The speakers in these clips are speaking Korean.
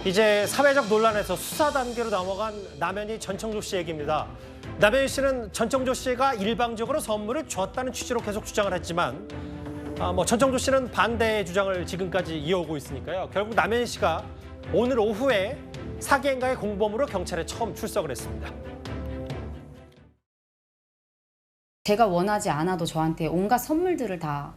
이제 사회적 논란에서 수사 단계로 넘어간 남현희 전청조 씨 얘기입니다. 남현희 씨는 전청조 씨가 일방적으로 선물을 줬다는 취지로 계속 주장을 했지만 전청조 씨는 반대의 주장을 지금까지 이어오고 있으니까요. 결국 남현희 씨가 오늘 오후에 사기 행각의 공범으로 경찰에 처음 출석을 했습니다. 제가 원하지 않아도 저한테 온갖 선물들을 다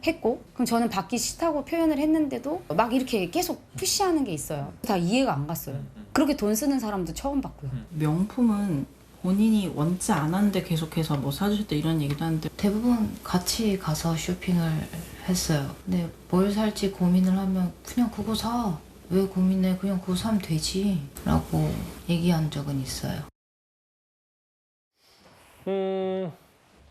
했고, 그럼 저는 받기 싫다고 표현을 했는데도 막 이렇게 계속 푸시하는 게 있어요. 다 이해가 안 갔어요. 그렇게 돈 쓰는 사람도 처음 봤고요. 명품은 본인이 원치 않았는데 계속해서 뭐 사주셨다 이런 얘기도 하는데 대부분 같이 가서 쇼핑을 했어요. 근데 뭘 살지 고민을 하면 그냥 그거 사. 왜 고민해? 그냥 그거 사면 되지. 라고 얘기한 적은 있어요.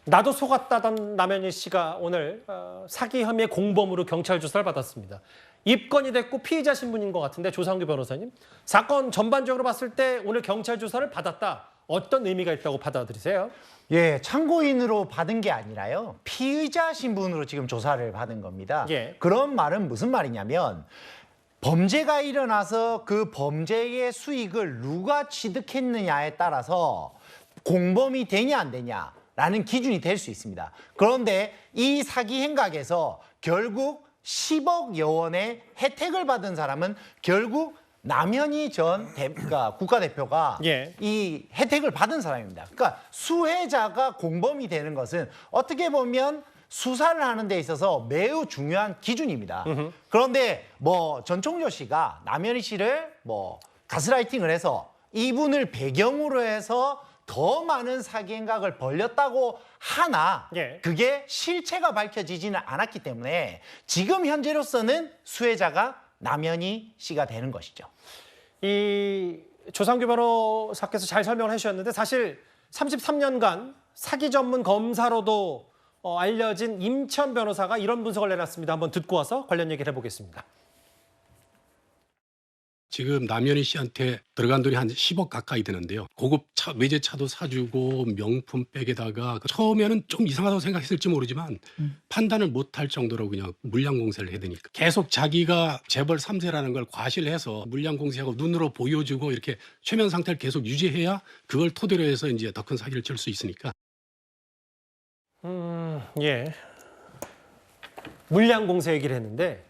나도 속았다던 남현희 씨가 오늘 사기 혐의 공범으로 경찰 조사를 받았습니다. 입건이 됐고 피의자 신분인 것 같은데 조상규 변호사님, 사건 전반적으로 봤을 때 오늘 경찰 조사를 받았다. 어떤 의미가 있다고 받아들이세요? 예, 참고인으로 받은 게 아니라요. 피의자 신분으로 지금 조사를 받은 겁니다. 예. 그런 말은 무슨 말이냐면 범죄가 일어나서 그 범죄의 수익을 누가 취득했느냐에 따라서 공범이 되냐 안 되냐라는 기준이 될 수 있습니다. 그런데 이 사기 행각에서 결국 10억여 원의 혜택을 받은 사람은 결국 남현희 전 그러니까 국가대표가 예. 이 혜택을 받은 사람입니다. 그러니까 수혜자가 공범이 되는 것은 어떻게 보면 수사를 하는 데 있어서 매우 중요한 기준입니다. 그런데 전청조 씨가 남현희 씨를 가스라이팅을 해서 이분을 배경으로 해서 더 많은 사기 행각을 벌였다고 하나 예. 그게 실체가 밝혀지지는 않았기 때문에 지금 현재로서는 수혜자가 남현희 씨가 되는 것이죠. 이 조상규 변호사께서 잘 설명을 해주셨는데 사실 33년간 사기 전문 검사로도 알려진 임천 변호사가 이런 분석을 내놨습니다. 한번 듣고 와서 관련 얘기를 해보겠습니다. 지금 남현희 씨한테 들어간 돈이 한 10억 가까이 되는데요. 고급 외제차도 사주고 명품 백에다가 처음에는 좀 이상하다고 생각했을지 모르지만 판단을 못할 정도로 그냥 물량 공세를 해대니까 계속 자기가 재벌 3세라는 걸 과실해서 물량 공세하고 눈으로 보여주고 이렇게 최면 상태를 계속 유지해야 그걸 토대로 해서 이제 더 큰 사기를 칠 수 있으니까. 예. 물량 공세 얘기를 했는데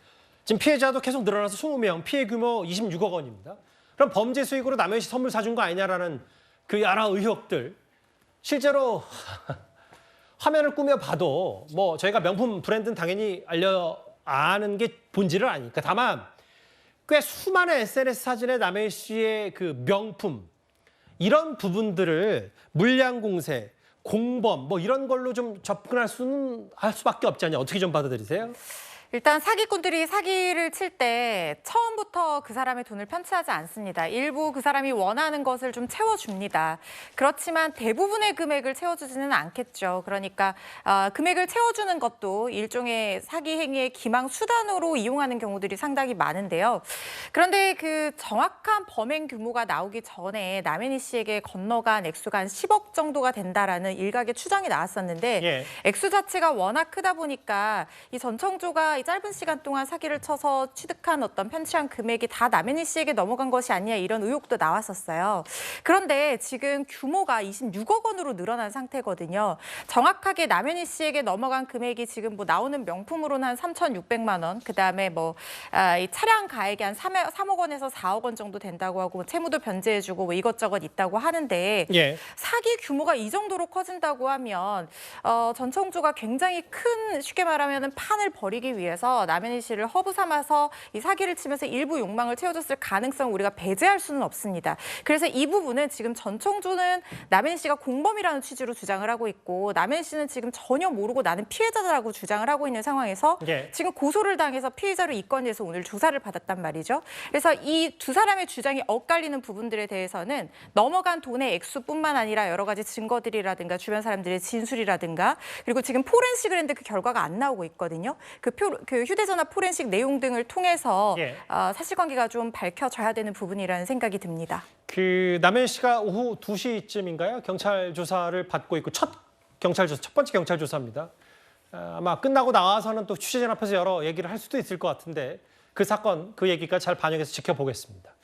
지금 피해자도 계속 늘어나서 20명, 피해 규모 26억 원입니다. 그럼 범죄 수익으로 남현희 씨 선물 사준 거 아니냐라는 그 여러 의혹들. 실제로 화면을 꾸며봐도 저희가 명품 브랜드는 당연히 아는 게 본질을 아니까. 다만 꽤 수많은 SNS 사진에 남현희 씨의 그 명품 이런 부분들을 물량 공세, 공범 이런 걸로 좀 접근할 수밖에 없지 않냐. 어떻게 좀 받아들이세요? 일단 사기꾼들이 사기를 칠 때 처음부터 그 사람의 돈을 편취하지 않습니다. 일부 그 사람이 원하는 것을 좀 채워줍니다. 그렇지만 대부분의 금액을 채워주지는 않겠죠. 그러니까 금액을 채워주는 것도 일종의 사기 행위의 기망 수단으로 이용하는 경우들이 상당히 많은데요. 그런데 그 정확한 범행 규모가 나오기 전에 남현희 씨에게 건너간 액수가 한 10억 정도가 된다라는 일각의 추정이 나왔었는데 예. 액수 자체가 워낙 크다 보니까 이 전청조가 이 짧은 시간 동안 사기를 쳐서 취득한 어떤 편취한 금액이 다 남현희 씨에게 넘어간 것이 아니냐 이런 의혹도 나왔었어요. 그런데 지금 규모가 26억 원으로 늘어난 상태거든요. 정확하게 남현희 씨에게 넘어간 금액이 지금 나오는 명품으로는 한 3,600만 원, 그다음에 이 차량 가액이 한 3억 원에서 4억 원 정도 된다고 하고 채무도 변제해주고 이것저것 있다고 하는데 예. 사기 규모가 이 정도로 커진다고 하면 전청조가 굉장히 큰 쉽게 말하면 판을 벌이기 위해서 남현희 씨를 허브 삼아서 이 사기를 치면서 일부 욕망을 채워줬을 가능성을 우리가 배제할 수는 없습니다. 그래서 이 부분은 지금 전청조는 남현희 씨가 공범이라는 취지로 주장을 하고 있고 남현희 씨는 지금 전혀 모르고 나는 피해자라고 주장을 하고 있는 상황에서 예. 지금 고소를 당해서 피의자로 입건해서 오늘 조사를 받았단 말이죠. 그래서 이 두 사람의 주장이 엇갈리는 부분들에 대해서는 넘어간 돈의 액수뿐만 아니라 여러 가지 증거들이라든가 주변 사람들의 진술이라든가 그리고 지금 포렌식을 했는데 그 결과가 안 나오고 있거든요. 그 휴대전화 포렌식 내용 등을 통해서 예. 사실관계가 좀 밝혀져야 되는 부분이라는 생각이 듭니다. 그 남현희 씨가 오후 2시쯤인가요? 경찰 조사를 받고 있고 첫 번째 경찰 조사입니다. 아마 끝나고 나와서는 또 취재진 앞에서 여러 얘기를 할 수도 있을 것 같은데 그 사건, 그 얘기가 잘 반영해서 지켜보겠습니다.